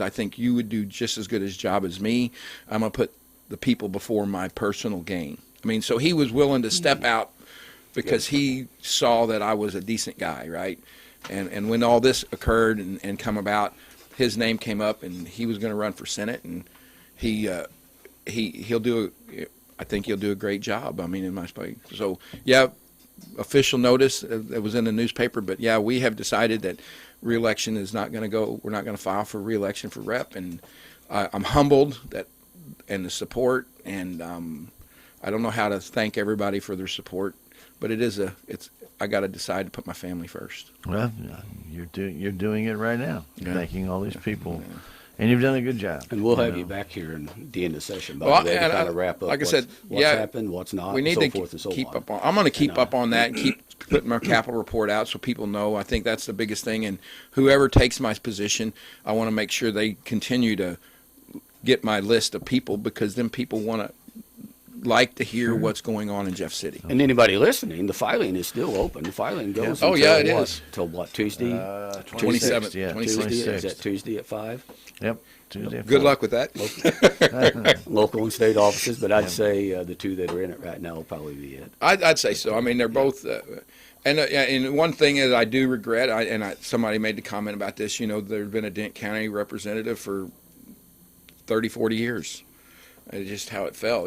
I think you would do just as good a job as me. I'm going to put the people before my personal gain. I mean, so he was willing to step out because he saw that I was a decent guy, right? And when all this occurred and come about, his name came up, and he was going to run for Senate, and he'll do I think he'll do a great job. I mean, in my space. So yeah, official notice. It was in the newspaper, but yeah, we have decided that re-election is not going to go. We're not going to file for re-election for rep, and I'm humbled and the support, and I don't know how to thank everybody for their support, but I got to decide to put my family first. Well, you're doing it right now. You're thanking all these people. Yeah. And you've done a good job. And we'll have you back here in the end of session, by the way, to kind of wrap up like I said, what's happened, what's not, we need and so forth and so keep on. up on. I'm going to keep up on that and keep putting my capital report out so people know. I think that's the biggest thing. And whoever takes my position, I want to make sure they continue to get my list of people, because then people like to hear what's going on in Jeff City. And anybody listening, the filing is still open. The filing goes Oh, until yeah, it is. Till what, Tuesday? 27th. Yeah, Tuesday? Is 26th. that Tuesday at 5? Yep. Tuesday. Good luck with that. Local and state offices, but I'd say the two that are in it right now will probably be it. I'd say so. I mean, they're both. And one thing is, I do regret. Somebody made the comment about this. There's been a Dent County representative for 30, 40 years. It's just how it fell.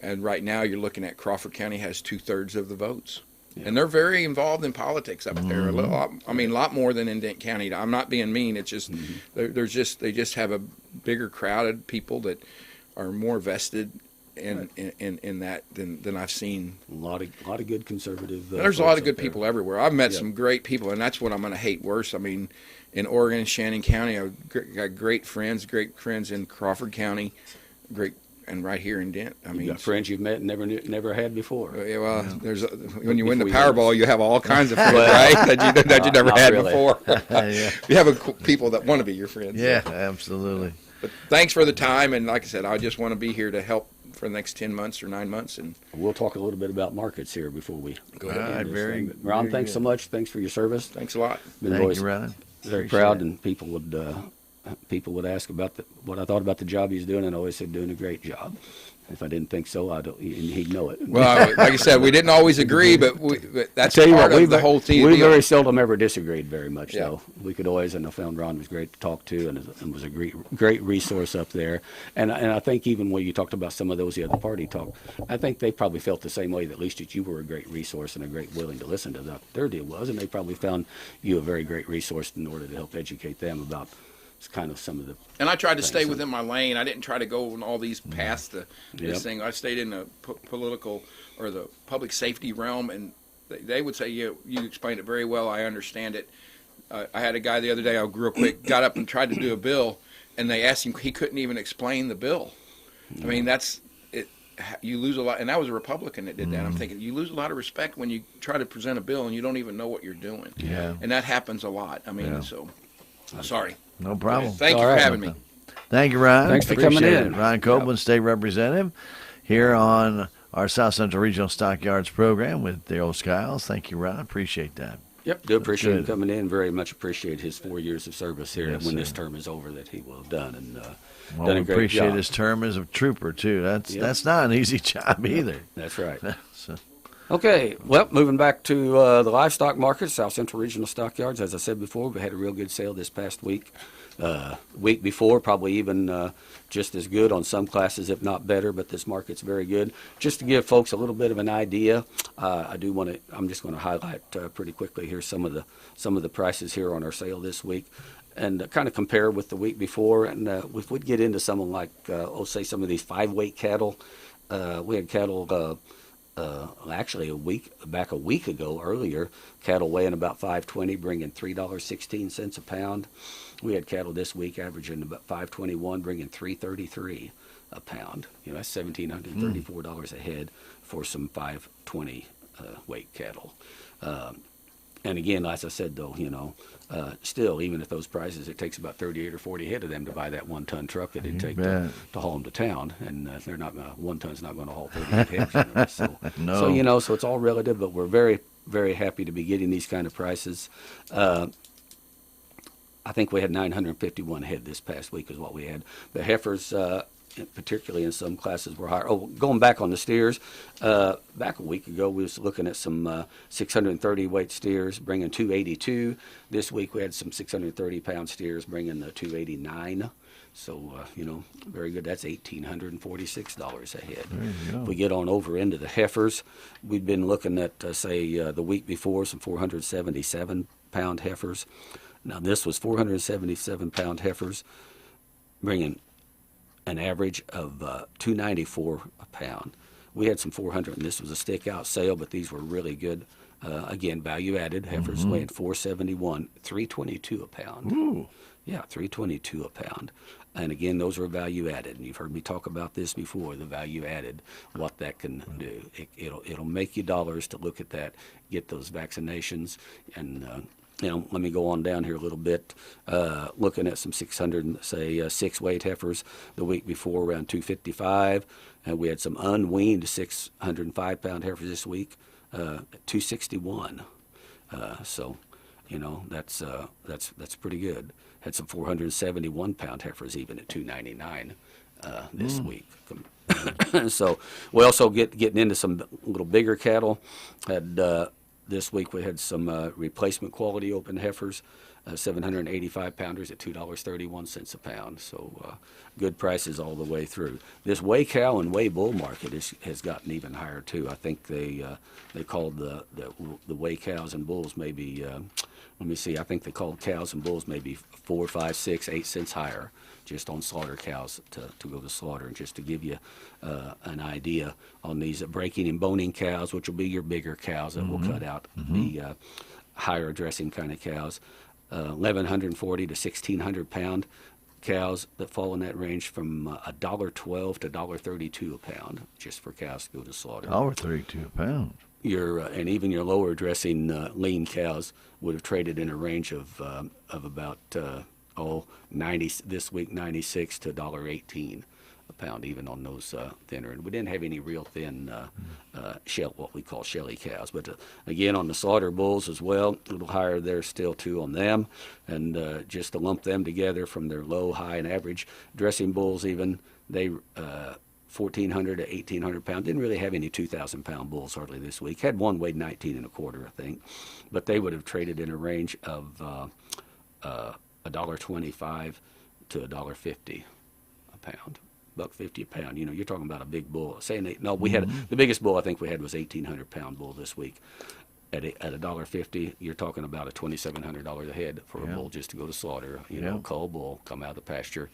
And right now you're looking at Crawford County has 2/3 of the votes. And they're very involved in politics up there. A lot more than in Dent County. I'm not being mean. It's just they just have a bigger crowd of people that are more vested in that than I've seen. A lot of good conservative. There's a lot of good people everywhere. I've met some great people, and that's what I'm going to hate worse. I mean, in Oregon, Shannon County, I've got great friends in Crawford County, and right here in Dent. I mean, You've got friends you've met and never had before. Yeah, well, when you win the Powerball, you have all kinds of friends, right? that you never had really. before. Yeah. You have people that want to be your friends. Yeah, absolutely. But thanks for the time, and like I said, I just want to be here to help for the next 10 months or 9 months. And we'll talk a little bit about markets here before we go ahead. All right, Ron, thanks so much. Thanks for your service. Thanks a lot. Thank you, Ron. Very Appreciate proud, it. and people would ask about what I thought about the job he's doing, and I always said doing a great job. If I didn't think so, he'd know it. Well, like I said, we didn't always agree, but that's part of the whole team. We very seldom ever disagreed very much, Yeah. though. We could always, and I found Ron was great to talk to, and was a great resource up there. And I think even when you talked about some of those the other party talk, I think they probably felt the same way, that at least that you were a great resource and a great willing to listen to what their deal was, and they probably found you a very great resource in order to help educate them about kind of some of the. And I tried to stay within my lane. I didn't try to go on all these paths to this thing. I stayed in the political or the public safety realm, and they would say, you explained it very well. I understand it. I had a guy the other day, real quick, got up and tried to do a bill, and they asked him, he couldn't even explain the bill. I mean, that's it. You lose a lot, and that was a Republican that did that. I'm thinking, you lose a lot of respect when you try to present a bill and you don't even know what you're doing. Yeah. And that happens a lot. I mean, so sorry. No problem. Thank you for having me. Thank you, Ron. Thanks for Appreciate coming it. in. Ron Copeland, State Representative, here on our South Central Regional Stockyards program with Darrell Skiles. Thank you, Ron. Appreciate that. Yep, do appreciate him good. coming in. Very much appreciate his 4 years of service here. Yes, when sir. this term is over, that he will have done, and Well, done we a great appreciate job. his term as a trooper, too. That's not an easy job either. That's right. So, Okay, well, moving back to the livestock market, South Central Regional Stockyards. As I said before, we had a real good sale this past week. Week before, probably even just as good on some classes, if not better, but this market's very good. Just to give folks a little bit of an idea, I'm just going to highlight pretty quickly here some of the prices here on our sale this week, and kind of compare with the week before. And if we get into something like, say some of these 5-weight cattle, we had cattle actually a week ago earlier, cattle weighing about 520, bringing $3.16 a pound. We had cattle this week averaging about 521, bringing $3.33 a pound. That's $1,734 a head for some 520 weight cattle. And again, as I said, though, still, even at those prices, it takes about 38 or 40 head of them to buy that 1-ton truck that it'd take to haul them to town. And they're not 1 ton's not going to haul 38 heads. So, No. So it's all relative, but we're very, very happy to be getting these kind of prices. I think we had 951 head this past week is what we had. The heifers, particularly in some classes, were higher. Oh, going back on the steers, back a week ago we was looking at some 630 weight steers bringing 282. This week we had some 630 pound steers bringing the 289. So, very good. That's $1,846 a head. There you go. If we get on over into the heifers, we've been looking at, the week before, some 477 pound heifers. Now, this was 477 pound heifers, bringing an average of 294 a pound. We had some 400, and this was a stick out sale, but these were really good. Again, value added heifers weighing 471, 322 a pound. Ooh. Yeah, 322 a pound. And again, those are value added. And you've heard me talk about this before, the value added, what that can do. It'll make you dollars to look at that, get those vaccinations. And, let me go on down here a little bit. Looking at some 600, say, 6-weight heifers the week before, around 255. And we had some unweaned 605-pound heifers this week, 261. So, that's pretty good. Had some 471-pound heifers even at 299 this week. So we also getting into some little bigger cattle. Had this week we had some replacement quality open heifers, 785 pounders at $2.31 a pound. So good prices all the way through. This weigh cow and weigh bull market has gotten even higher too. I think they called the weigh cows and bulls maybe. Let me see. I think they called cows and bulls maybe 4, 5, 6, 8 cents higher, just on slaughter cows to go to slaughter. And just to give you an idea on these breaking and boning cows, which will be your bigger cows that will cut out the higher dressing kind of cows, 1,140 to 1,600 pound cows that fall in that range from $1.12 to $1.32 a pound, just for cows to go to slaughter. $1.32 a pound. And even your lower dressing lean cows would have traded in a range of about 90 this week, 96 to $1.18 a pound, even on those thinner. And we didn't have any real thin what we call shelly cows. But again, on the slaughter bulls as well, a little higher there still too on them. And just to lump them together from their low, high, and average dressing bulls, even they 1,400 to 1,800 pounds. Didn't really have any 2,000 pound bulls hardly this week. Had one weighed 19 and a quarter, I think. But they would have traded in a range of $1.25 to $1.50 a pound. $1.50 a pound. You're talking about a big bull. We had the biggest bull I think we had was 1,800 pound bull this week. At $1.50, you're talking about a $2,700 a head for a bull just to go to slaughter. Cull bull, come out of the pasture,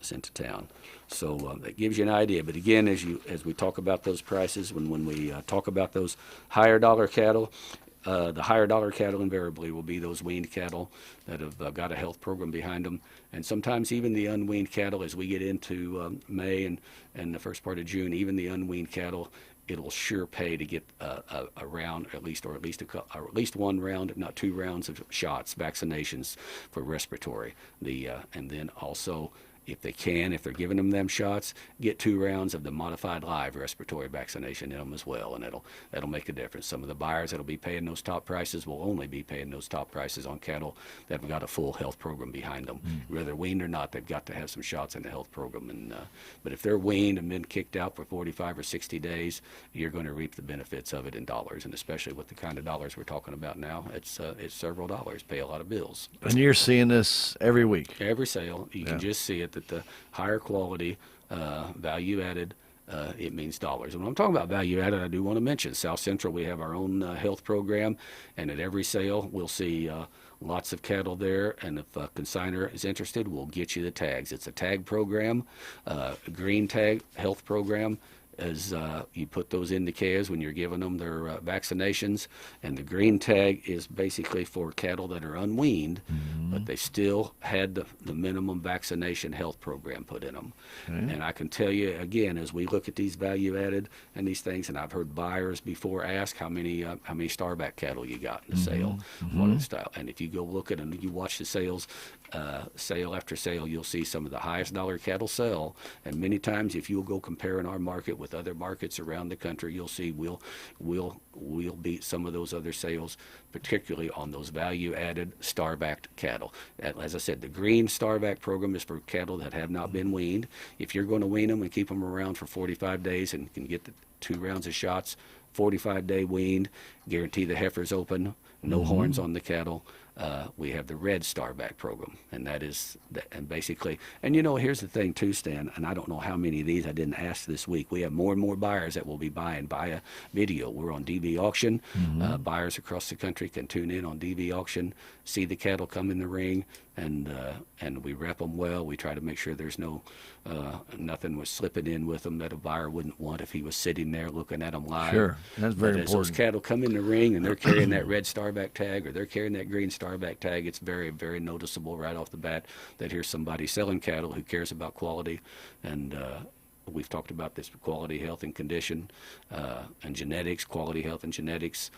sent to town. So that gives you an idea. But again, as we talk about those prices, when we talk about those higher dollar cattle, the higher dollar cattle invariably will be those weaned cattle that have got a health program behind them. And sometimes even the unweaned cattle, as we get into May and the first part of June, even the unweaned cattle, it'll sure pay to get a round, or at least one round, if not 2 rounds of shots, vaccinations for respiratory. And then also, if they're giving them shots, get 2 rounds of the modified live respiratory vaccination in them as well, and that'll make a difference. Some of the buyers that'll be paying those top prices will only be paying those top prices on cattle that have got a full health program behind them. Whether they're weaned or not, they've got to have some shots in the health program. But if they're weaned and been kicked out for 45 or 60 days, you're going to reap the benefits of it in dollars, and especially with the kind of dollars we're talking about now, it's several dollars, pay a lot of bills. And you're seeing this every week? Every sale, you can just see it, that the higher quality, value added, it means dollars. And when I'm talking about value added, I do want to mention South Central. We have our own health program, and at every sale, we'll see lots of cattle there. And if a consignor is interested, we'll get you the tags. It's a tag program, a green tag health program. As you put those in the calves when you're giving them their vaccinations, and the green tag is basically for cattle that are unweaned, but they still had the minimum vaccination health program put in them. And I can tell you again, as we look at these value added and these things, and I've heard buyers before ask how many starback cattle you got in the sale, what is style, and if you go look at and you watch the sales. Sale after sale, you'll see some of the highest dollar cattle sell, and many times if you'll go compare in our market with with other markets around the country, you'll see we'll beat some of those other sales, particularly on those value-added star-backed cattle. As I said, the green star-back program is for cattle that have not been weaned. If you're going to wean them and keep them around for 45 days and can get the 2 rounds of shots, 45-day weaned, guarantee the heifers open, no horns on the cattle. We have the red starback program, and that is, and basically, and here's the thing too, Stan, and I don't know how many of these I didn't ask this week. We have more and more buyers that will be buying via video. We're on DV auction. Buyers across the country can tune in on DV auction, see the cattle come in the ring, and we rep them well. We try to make sure there's nothing was slipping in with them that a buyer wouldn't want if he was sitting there looking at them live. Sure, that's very As those important. cattle come in the ring and they're carrying that red starback tag or they're carrying that green starback tag, it's very, very noticeable right off the bat that here's somebody selling cattle who cares about quality. And we've talked about this: quality, health, and condition, and genetics. Quality, health, and genetics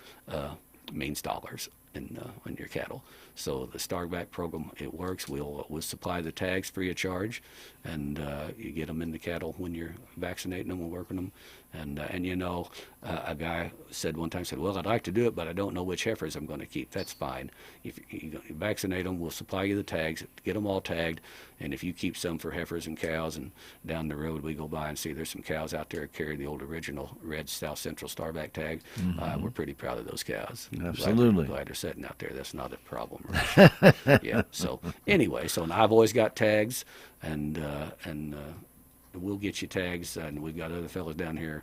means dollars in your cattle. So the Starback program, it works. We'll supply the tags free of charge, and you get them in the cattle when you're vaccinating them and working them. And a guy said one time, well, I'd like to do it, but I don't know which heifers I'm going to keep. That's fine. If you vaccinate them, we'll supply you the tags, get them all tagged, and if you keep some for heifers and cows, and down the road we go by and see there's some cows out there carrying the old original red South Central Starback tag, we're pretty proud of those cows. Absolutely. Glad they're sitting out there. That's not a problem. Right? Yeah. So anyway, I've always got tags, and we'll get you tags, and we've got other fellows down here.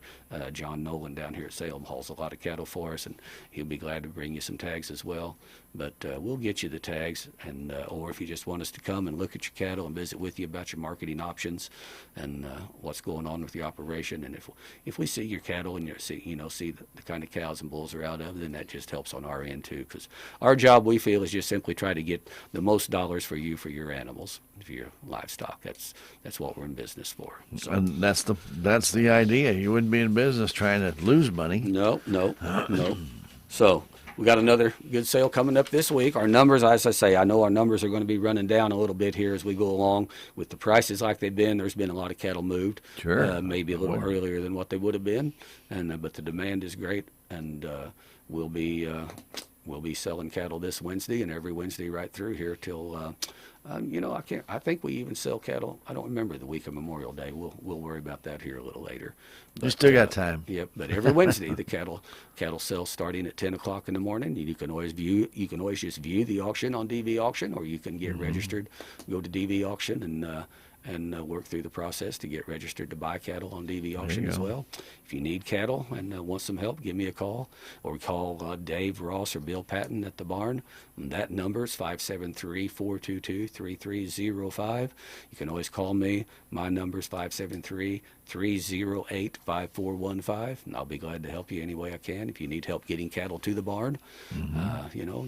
John Nolan down here at Salem hauls a lot of cattle for us, and he'll be glad to bring you some tags as well. But we'll get you the tags, and or if you just want us to come and look at your cattle and visit with you about your marketing options and what's going on with your operation, and if we see your cattle and see the kind of cows and bulls are out of, then that just helps on our end too. Because our job, we feel, is just simply try to get the most dollars for you for your animals, for your livestock. That's what we're in business for. So, And that's the idea. You wouldn't be in business trying to lose money. No. So we got another good sale coming up this week. Our numbers, as I say, I know our numbers are going to be running down a little bit here as we go along with the prices like they've been. There's been a lot of cattle moved, Sure. maybe a little earlier than what they would have been, and but the demand is great, and we'll be selling cattle this Wednesday and every Wednesday right through here till. I think we even sell cattle. I don't remember the week of Memorial Day. We'll worry about that here a little later. But, You still got time. Yep. But every Wednesday the cattle sell starting at 10 o'clock in the morning. You can always just view the auction on DV auction, or you can get registered, go to DV auction and work through the process to get registered to buy cattle on DV auction as well. If you need cattle and want some help, give me a call, or call Dave Ross or Bill Patton at the barn. And that number is 573-422-3305. You can always call me. My number is 573-308-5415, and I'll be glad to help you any way I can. If you need help getting cattle to the barn,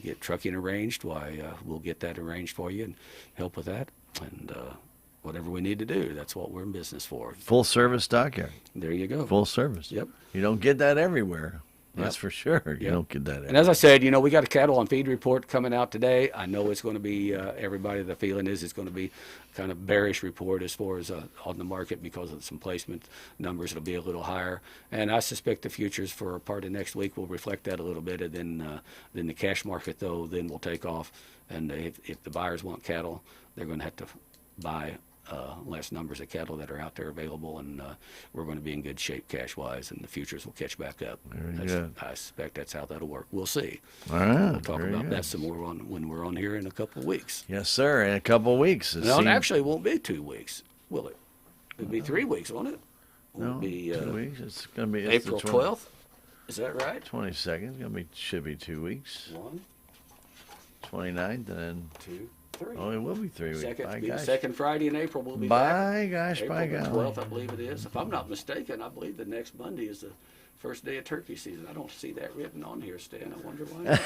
get trucking arranged, we'll get that arranged for you and help with that. And whatever we need to do, that's what we're in business for. Full service stockyard. There you go. Full service. Yep. You don't get that everywhere. That's Yep. for sure. You Yep. don't get that everywhere. And as I said, we got a cattle on feed report coming out today. I know it's going to be, everybody, the feeling is it's going to be kind of bearish report as far as on the market because of some placement numbers. It'll be a little higher. And I suspect the futures for part of next week will reflect that a little bit. And then the cash market, though, then will take off. And if the buyers want cattle, they're going to have to buy less numbers of cattle that are out there available, and we're going to be in good shape cash-wise, and the futures will catch back up. Very good. I suspect that's how that'll work. We'll see. All right. We'll talk very about good. that some more when we're on here in a couple of weeks. Yes, sir. In a couple of weeks. No, it actually won't be 2 weeks, will it? It'll be 3 weeks, won't it? It'll be 2 weeks. It's going to be April 12th. Is that right? 22nd. Should be 2 weeks. 1, 29th, and then 2, 3. it will be 3 weeks. Second, By be the gosh. second Friday in April. We'll be back. By gosh, by April the golly. 12th, I believe it is. If I'm not mistaken, I believe the next Monday is the first day of turkey season. I don't see that written on here, Stan. I wonder why.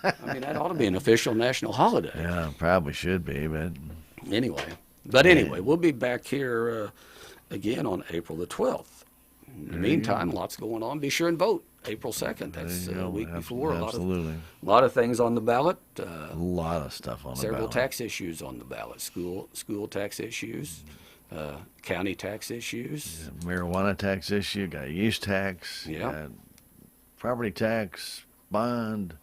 I mean, that ought to be an official national holiday. Yeah, probably should be, but Anyway, we'll be back here again on April the 12th. In the meantime, lots going on. Be sure and vote April 2nd. That's there you a go. week before. Absolutely. A lot of things on the ballot. A lot of stuff on the Several ballot. tax issues on the ballot. School tax issues. county tax issues. Marijuana tax issue, got use tax, you Yeah. got property tax, bond.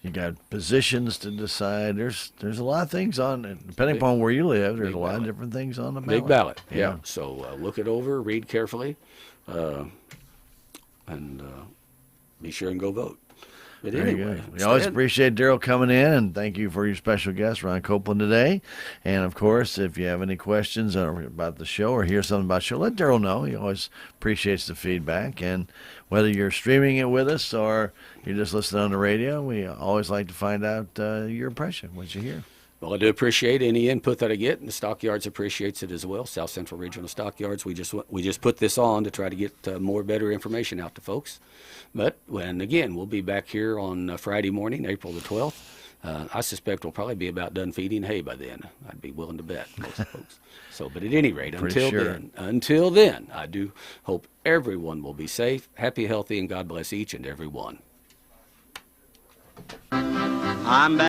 You got positions to decide. There's a lot of things on it. Depending upon where you live, there's big a lot of ballot. different things on the ballot. Big ballot, yeah. So look it over, read carefully, and be sure and go vote. But Very anyway, good. We always Stan, appreciate Daryl coming in, and thank you for your special guest, Ron Copeland, today. And, of course, if you have any questions about the show or hear something about the show, let Daryl know. He always appreciates the feedback. And whether you're streaming it with us or you're just listening on the radio, we always like to find out your impression, what you hear. well, I do appreciate any input that I get, and the Stockyards appreciates it as well. South Central Regional Stockyards. We just put this on to try to get more better information out to folks. But and again, we'll be back here on Friday morning, April the 12th. I suspect we'll probably be about done feeding hay by then. I'd be willing to bet, most folks. So, but at any rate, Pretty sure. until then, I do hope everyone will be safe, happy, healthy, and God bless each and every one. I'm back.